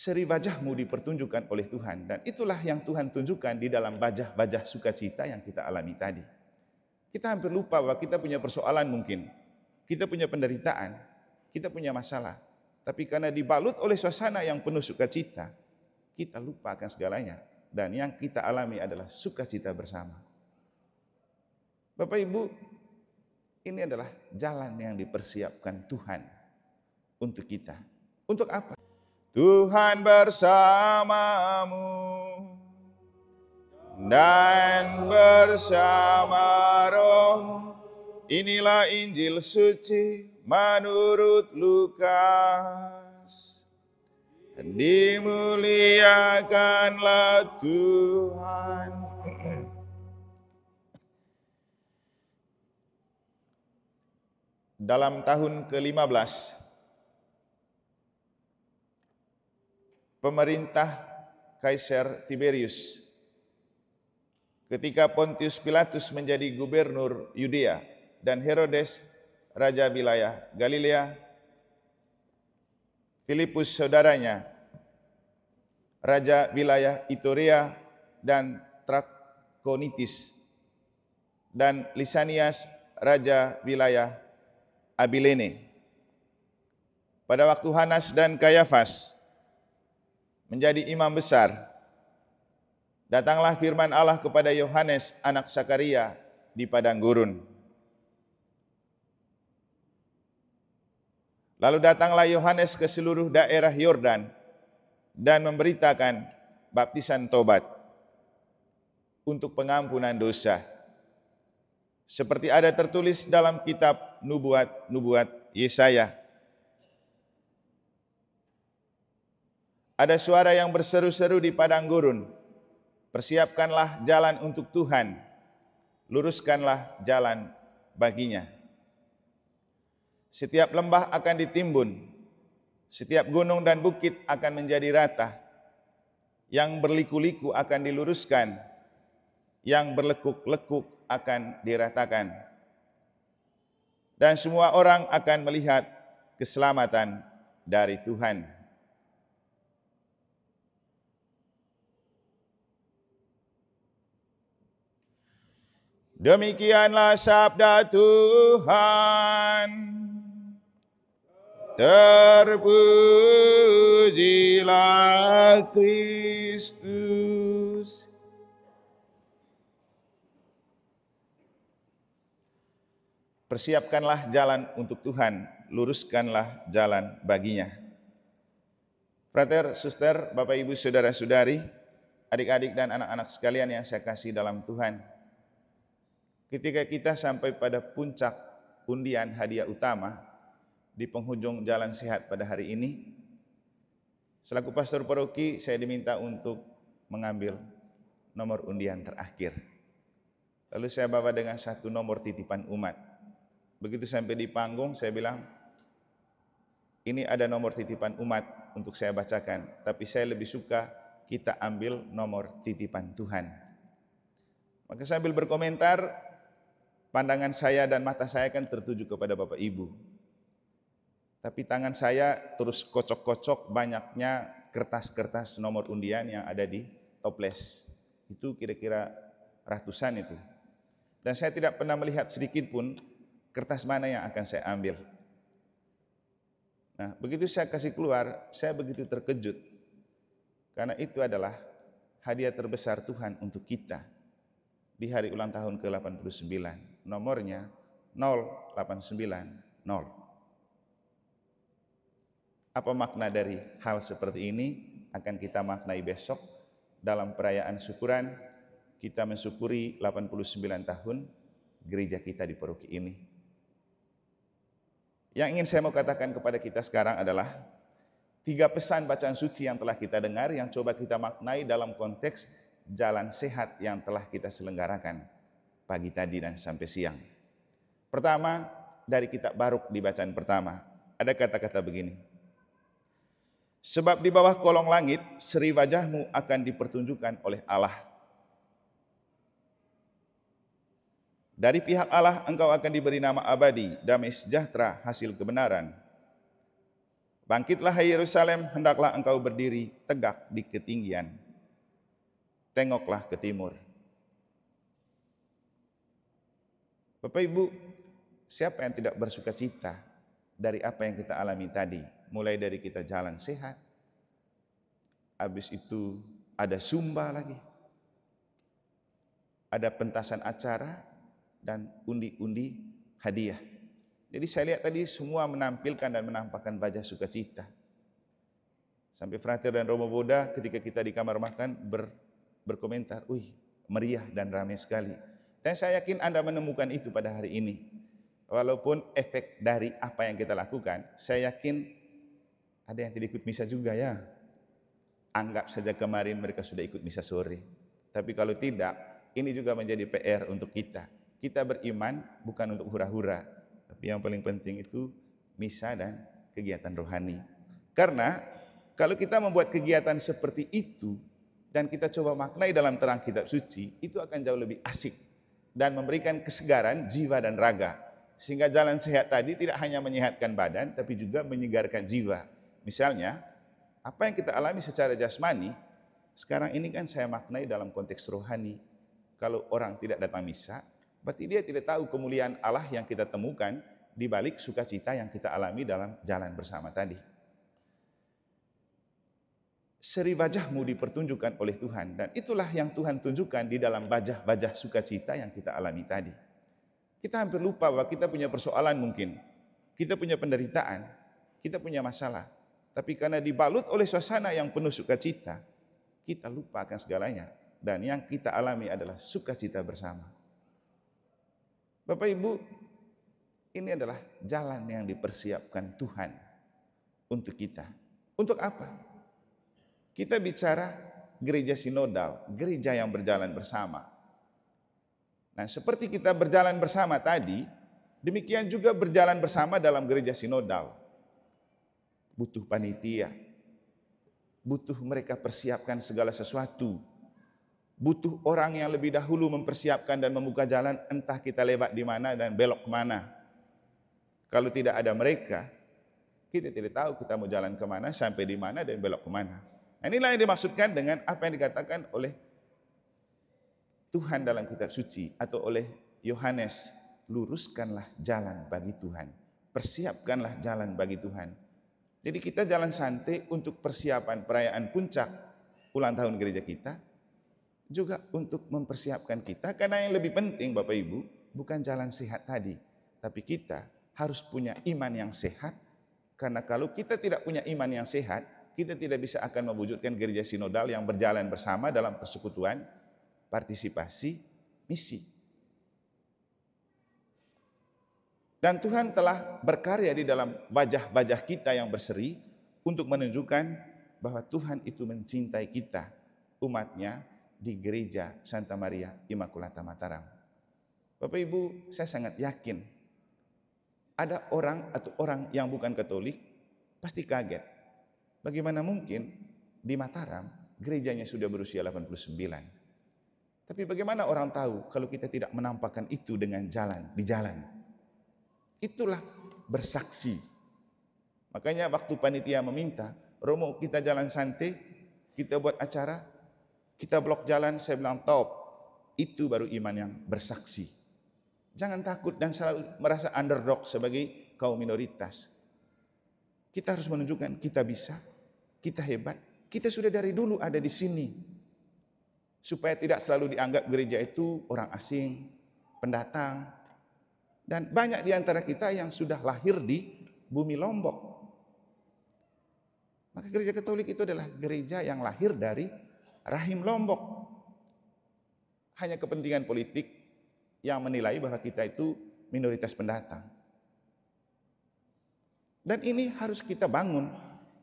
seri wajahmu dipertunjukkan oleh Tuhan. Dan itulah yang Tuhan tunjukkan di dalam wajah-wajah sukacita yang kita alami tadi. Kita hampir lupa bahwa kita punya persoalan mungkin. Kita punya penderitaan, kita punya masalah. Tapi karena dibalut oleh suasana yang penuh sukacita, kita lupa akan segalanya. Dan yang kita alami adalah sukacita bersama. Bapak Ibu, ini adalah jalan yang dipersiapkan Tuhan untuk kita. Untuk apa? Tuhan bersamamu dan bersama rohmu. Inilah Injil suci menurut Lukas. Dimuliakanlah Tuhan. Dalam tahun ke-15 pemerintah Kaisar Tiberius, ketika Pontius Pilatus menjadi gubernur Yudea dan Herodes raja wilayah Galilea, Filipus saudaranya raja wilayah Iturea dan Trakonitis, dan Lisanias raja wilayah Abilene. Pada waktu Hanas dan Kayafas menjadi imam besar, datanglah firman Allah kepada Yohanes anak Sakaria di padang gurun. Lalu datanglah Yohanes ke seluruh daerah Yordan dan memberitakan baptisan tobat untuk pengampunan dosa, seperti ada tertulis dalam kitab nubuat Yesaya. Ada suara yang berseru-seru di padang gurun, persiapkanlah jalan untuk Tuhan, luruskanlah jalan baginya. Setiap lembah akan ditimbun, setiap gunung dan bukit akan menjadi rata, yang berliku-liku akan diluruskan, yang berlekuk-lekuk akan diratakan. Dan semua orang akan melihat keselamatan dari Tuhan. Demikianlah sabda Tuhan. Terpujilah Kristus. Persiapkanlah jalan untuk Tuhan, luruskanlah jalan baginya. Frater, suster, Bapak Ibu, saudara-saudari, adik-adik dan anak-anak sekalian yang saya kasih dalam Tuhan. Ketika kita sampai pada puncak undian hadiah utama di penghujung jalan sehat pada hari ini, selaku pastor paroki saya diminta untuk mengambil nomor undian terakhir. Lalu saya bawa dengan satu nomor titipan umat. Begitu sampai di panggung saya bilang, ini ada nomor titipan umat untuk saya bacakan, tapi saya lebih suka kita ambil nomor titipan Tuhan. Maka sambil berkomentar, pandangan saya dan mata saya kan tertuju kepada Bapak Ibu. Tapi tangan saya terus kocok-kocok banyaknya kertas-kertas nomor undian yang ada di toples. Itu kira-kira ratusan itu. Dan saya tidak pernah melihat sedikit pun kertas mana yang akan saya ambil. Nah, begitu saya kasih keluar, saya begitu terkejut. Karena itu adalah hadiah terbesar Tuhan untuk kita di hari ulang tahun ke-89. Nomornya 0890. Apa makna dari hal seperti ini akan kita maknai besok dalam perayaan syukuran. Kita mensyukuri 89 tahun gereja kita di paroki ini. Yang ingin saya mau katakan kepada kita sekarang adalah 3 pesan bacaan suci yang telah kita dengar, yang coba kita maknai dalam konteks jalan sehat yang telah kita selenggarakan pagi tadi dan sampai siang. Pertama, dari kitab Baruk di bacaan pertama, ada kata-kata begini. Sebab di bawah kolong langit seri wajahmu akan dipertunjukkan oleh Allah. Dari pihak Allah engkau akan diberi nama abadi, damai sejahtera, hasil kebenaran. Bangkitlah hai Yerusalem, hendaklah engkau berdiri tegak di ketinggian. Tengoklah ke timur. Bapak Ibu, siapa yang tidak bersuka cita dari apa yang kita alami tadi? Mulai dari kita jalan sehat, habis itu ada zumba lagi, ada pentasan acara, dan undi-undi hadiah. Jadi saya lihat tadi semua menampilkan dan menampakkan wajah sukacita. Sampai Frater dan Romo Boda ketika kita di kamar makan berkomentar, "Wih, meriah dan ramai sekali." Dan saya yakin Anda menemukan itu pada hari ini. Walaupun efek dari apa yang kita lakukan, saya yakin ada yang tidak ikut misa juga ya. Anggap saja kemarin mereka sudah ikut misa sore. Tapi kalau tidak, ini juga menjadi PR untuk kita. Kita beriman bukan untuk hura-hura, tapi yang paling penting itu misa dan kegiatan rohani. Karena kalau kita membuat kegiatan seperti itu dan kita coba maknai dalam terang kitab suci, itu akan jauh lebih asik dan memberikan kesegaran jiwa dan raga. Sehingga jalan sehat tadi tidak hanya menyehatkan badan, tapi juga menyegarkan jiwa. Misalnya, apa yang kita alami secara jasmani, sekarang ini kan saya maknai dalam konteks rohani. Kalau orang tidak datang misa, berarti dia tidak tahu kemuliaan Allah yang kita temukan di balik sukacita yang kita alami dalam jalan bersama tadi. Seri wajahmu dipertunjukkan oleh Tuhan, dan itulah yang Tuhan tunjukkan di dalam wajah-wajah sukacita yang kita alami tadi. Kita hampir lupa bahwa kita punya persoalan mungkin, kita punya penderitaan, kita punya masalah. Tapi karena dibalut oleh suasana yang penuh sukacita, kita lupa akan segalanya. Dan yang kita alami adalah sukacita bersama. Bapak Ibu, ini adalah jalan yang dipersiapkan Tuhan untuk kita. Untuk apa? Kita bicara gereja sinodal, gereja yang berjalan bersama. Nah, seperti kita berjalan bersama tadi, demikian juga berjalan bersama dalam gereja sinodal. Butuh panitia, butuh mereka persiapkan segala sesuatu, butuh orang yang lebih dahulu mempersiapkan dan membuka jalan, entah kita lewat di mana dan belok kemana. Kalau tidak ada mereka, kita tidak tahu kita mau jalan kemana, sampai di mana dan belok kemana. Nah, inilah yang dimaksudkan dengan apa yang dikatakan oleh Tuhan dalam kitab suci atau oleh Yohanes, luruskanlah jalan bagi Tuhan, persiapkanlah jalan bagi Tuhan. Jadi kita jalan santai untuk persiapan perayaan puncak ulang tahun gereja kita, juga untuk mempersiapkan kita, karena yang lebih penting Bapak Ibu bukan jalan sehat tadi, tapi kita harus punya iman yang sehat, karena kalau kita tidak punya iman yang sehat, kita tidak bisa akan mewujudkan gereja sinodal yang berjalan bersama dalam persekutuan, partisipasi, misi. Dan Tuhan telah berkarya di dalam wajah-wajah kita yang berseri untuk menunjukkan bahwa Tuhan itu mencintai kita, umatnya di gereja Santa Maria Immaculata Mataram. Bapak Ibu, saya sangat yakin ada orang atau orang yang bukan Katolik pasti kaget. Bagaimana mungkin di Mataram gerejanya sudah berusia 89. Tapi bagaimana orang tahu kalau kita tidak menampakkan itu dengan jalan, di jalan? Itulah bersaksi. Makanya waktu panitia meminta, Romo kita jalan santai, kita buat acara, kita blok jalan, saya bilang top. Itu baru iman yang bersaksi. Jangan takut dan selalu merasa underdog sebagai kaum minoritas. Kita harus menunjukkan kita bisa, kita hebat, kita sudah dari dulu ada di sini. Supaya tidak selalu dianggap gereja itu orang asing, pendatang. Dan banyak di antara kita yang sudah lahir di bumi Lombok. Maka gereja Katolik itu adalah gereja yang lahir dari rahim Lombok. Hanya kepentingan politik yang menilai bahwa kita itu minoritas pendatang. Dan ini harus kita bangun,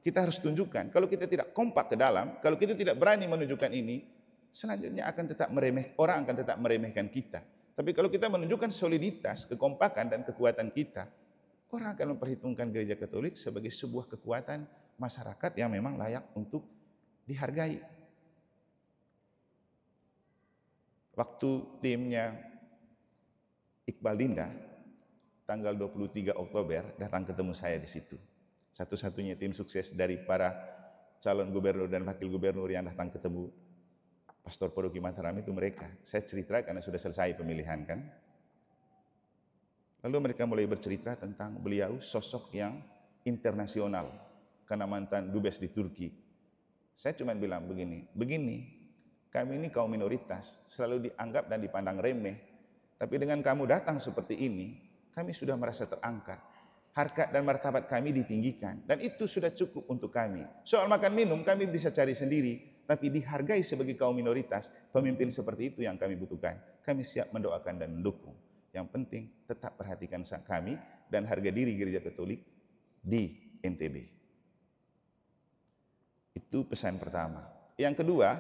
kita harus tunjukkan. Kalau kita tidak kompak ke dalam, kalau kita tidak berani menunjukkan ini, selanjutnya orang akan tetap meremehkan kita. Tapi kalau kita menunjukkan soliditas, kekompakan dan kekuatan kita, orang akan memperhitungkan gereja Katolik sebagai sebuah kekuatan masyarakat yang memang layak untuk dihargai. Waktu timnya Iqbal Dinda tanggal 23 Oktober datang ketemu saya di situ. Satu-satunya tim sukses dari para calon gubernur dan wakil gubernur yang datang ketemu Pastor Paroki Mataram itu mereka. Saya cerita karena sudah selesai pemilihan kan. Lalu mereka mulai bercerita tentang beliau sosok yang internasional karena mantan dubes di Turki. Saya cuma bilang begini, kami ini kaum minoritas selalu dianggap dan dipandang remeh. Tapi dengan kamu datang seperti ini, kami sudah merasa terangkat. Harkat dan martabat kami ditinggikan. Dan itu sudah cukup untuk kami. Soal makan minum kami bisa cari sendiri. Tapi dihargai sebagai kaum minoritas, pemimpin seperti itu yang kami butuhkan. Kami siap mendoakan dan mendukung. Yang penting tetap perhatikan kami dan harga diri Gereja Katolik di NTB. Itu pesan pertama. Yang kedua,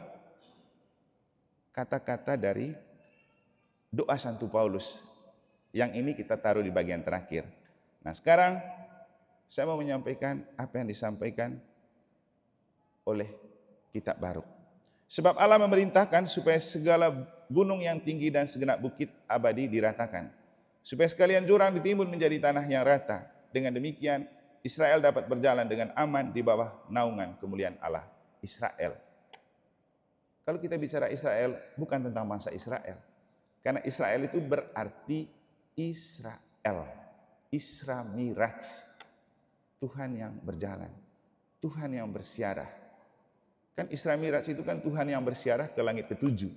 kata-kata dari doa Santo Paulus. Yang ini kita taruh di bagian terakhir. Nah sekarang saya mau menyampaikan apa yang disampaikan oleh Kitab Baruk. Sebab Allah memerintahkan supaya segala gunung yang tinggi dan segenap bukit abadi diratakan. Supaya sekalian jurang di timur menjadi tanah yang rata. Dengan demikian Israel dapat berjalan dengan aman di bawah naungan kemuliaan Allah. Israel. Kalau kita bicara Israel bukan tentang bangsa Israel. Karena Israel itu berarti Israel. Isra Miraj. Tuhan yang berjalan. Tuhan yang bersiarah. Kan Isra Miraj itu kan Tuhan yang bersiarah ke langit ketujuh.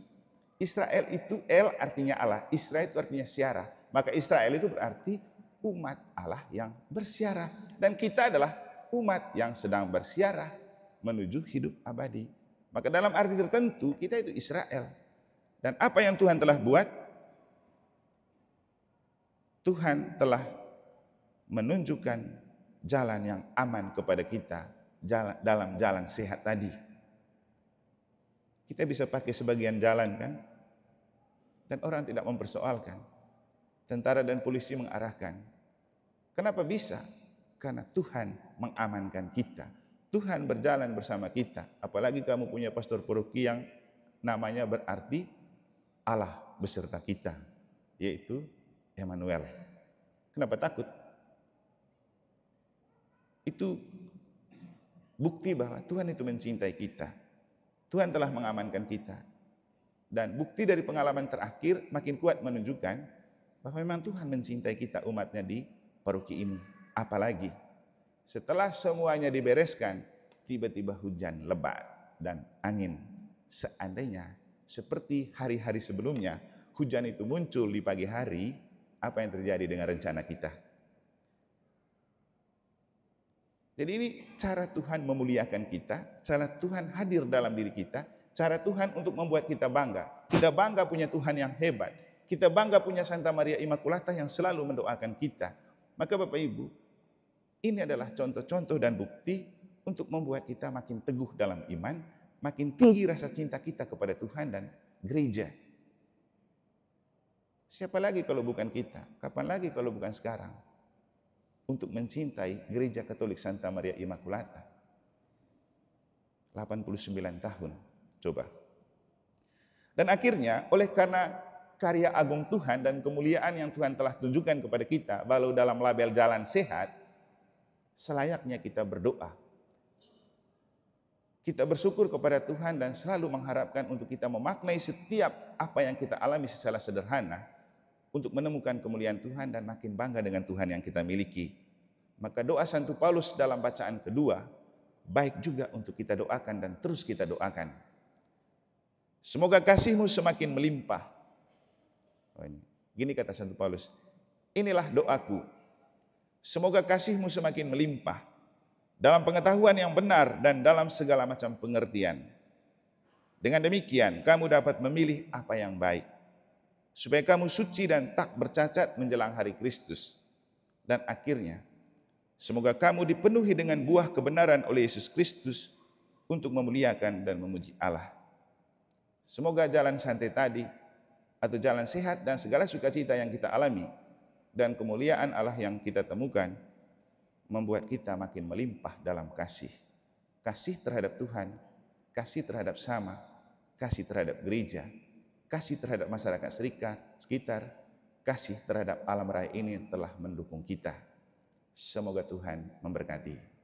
Israel itu El artinya Allah. Israel itu artinya siarah. Maka Israel itu berarti umat Allah yang bersiarah. Dan kita adalah umat yang sedang bersiarah menuju hidup abadi. Maka dalam arti tertentu kita itu Israel. Dan apa yang Tuhan telah buat? Tuhan telah menunjukkan jalan yang aman kepada kita dalam jalan sehat tadi. Kita bisa pakai sebagian jalan kan? Dan orang tidak mempersoalkan. Tentara dan polisi mengarahkan. Kenapa bisa? Karena Tuhan mengamankan kita. Tuhan berjalan bersama kita. Apalagi kamu punya pastor paroki yang namanya berarti Allah beserta kita. Yaitu Emmanuel. Kenapa takut? Itu bukti bahwa Tuhan itu mencintai kita. Tuhan telah mengamankan kita. Dan bukti dari pengalaman terakhir makin kuat menunjukkan bahwa memang Tuhan mencintai kita umatnya di paroki ini. Apalagi setelah semuanya dibereskan, tiba-tiba hujan lebat dan angin. Seandainya seperti hari-hari sebelumnya, hujan itu muncul di pagi hari, apa yang terjadi dengan rencana kita? Jadi ini cara Tuhan memuliakan kita, cara Tuhan hadir dalam diri kita, cara Tuhan untuk membuat kita bangga. Kita bangga punya Tuhan yang hebat. Kita bangga punya Santa Maria Immaculata yang selalu mendoakan kita. Maka Bapak Ibu, ini adalah contoh-contoh dan bukti untuk membuat kita makin teguh dalam iman, makin tinggi rasa cinta kita kepada Tuhan dan gereja. Siapa lagi kalau bukan kita? Kapan lagi kalau bukan sekarang? Untuk mencintai Gereja Katolik Santa Maria Immaculata. 89 tahun, coba. Dan akhirnya, oleh karena karya agung Tuhan dan kemuliaan yang Tuhan telah tunjukkan kepada kita, walau dalam label jalan sehat, selayaknya kita berdoa. Kita bersyukur kepada Tuhan dan selalu mengharapkan untuk kita memaknai setiap apa yang kita alami secara sederhana, untuk menemukan kemuliaan Tuhan dan makin bangga dengan Tuhan yang kita miliki. Maka doa Santo Paulus dalam bacaan kedua, baik juga untuk kita doakan dan terus kita doakan. Semoga kasih-Mu semakin melimpah. Gini kata Santo Paulus, inilah doaku. Semoga kasih-Mu semakin melimpah dalam pengetahuan yang benar dan dalam segala macam pengertian. Dengan demikian, kamu dapat memilih apa yang baik, supaya kamu suci dan tak bercacat menjelang hari Kristus. Dan akhirnya, semoga kamu dipenuhi dengan buah kebenaran oleh Yesus Kristus untuk memuliakan dan memuji Allah. Semoga jalan santai tadi, atau jalan sehat dan segala sukacita yang kita alami, dan kemuliaan Allah yang kita temukan, membuat kita makin melimpah dalam kasih. Kasih terhadap Tuhan, kasih terhadap sama, kasih terhadap gereja, kasih terhadap masyarakat sekitar, kasih terhadap alam raya ini yang telah mendukung kita. Semoga Tuhan memberkati.